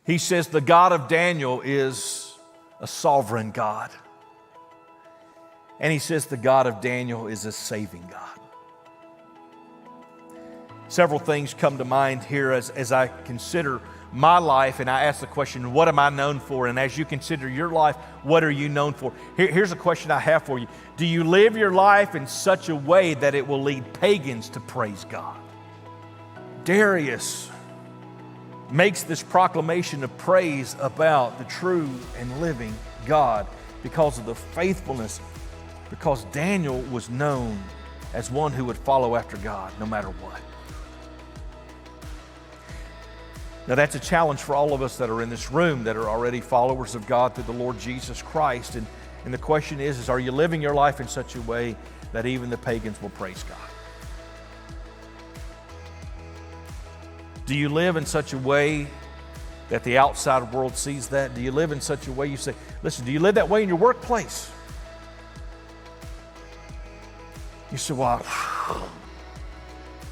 He says the God of Daniel is a sovereign God. And he says the God of Daniel is a saving God. Several things come to mind here as I consider my life, and I ask the question, what am I known for? And as you consider your life, what are you known for? Here's a question I have for you. Do you live your life in such a way that it will lead pagans to praise God? Darius makes this proclamation of praise about the true and living God because of the faithfulness, because Daniel was known as one who would follow after God no matter what. Now that's a challenge for all of us that are in this room that are already followers of God through the Lord Jesus Christ. And the question is are you living your life in such a way that even the pagans will praise God? Do you live in such a way that the outside world sees that? Do you live in such a way you say, listen, do you live that way in your workplace? You say, well,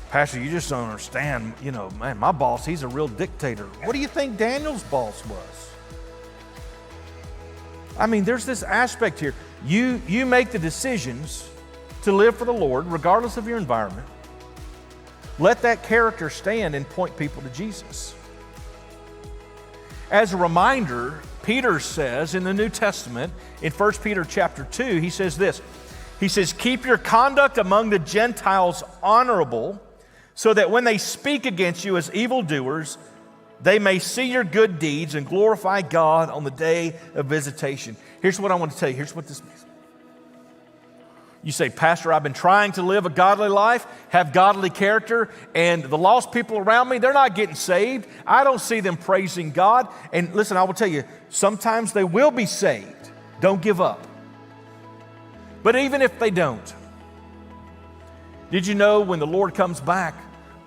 Pastor, you just don't understand. You know, man, my boss, he's a real dictator. What do you think Daniel's boss was? I mean, there's this aspect here. You make the decisions to live for the Lord, regardless of your environment. Let that character stand and point people to Jesus. As a reminder, Peter says in the New Testament, in 1 Peter chapter 2, he says this. He says, keep your conduct among the Gentiles honorable, so that when they speak against you as evildoers, they may see your good deeds and glorify God on the day of visitation. Here's what I want to tell you. Here's what this means. You say, Pastor, I've been trying to live a godly life, have godly character, and the lost people around me, they're not getting saved. I don't see them praising God. And listen, I will tell you, sometimes they will be saved. Don't give up. But even if they don't, did you know when the Lord comes back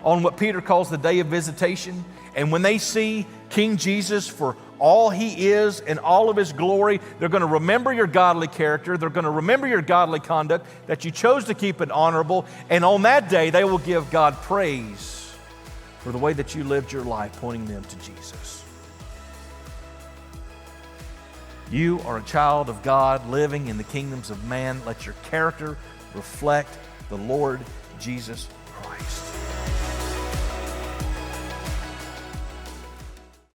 on what Peter calls the day of visitation, and when they see King Jesus for all he is and all of his glory, they're going to remember your godly character, they're going to remember your godly conduct, that you chose to keep it honorable, and on that day they will give God praise for the way that you lived your life, pointing them to Jesus. You are a child of God living in the kingdoms of man. Let your character reflect the Lord Jesus Christ.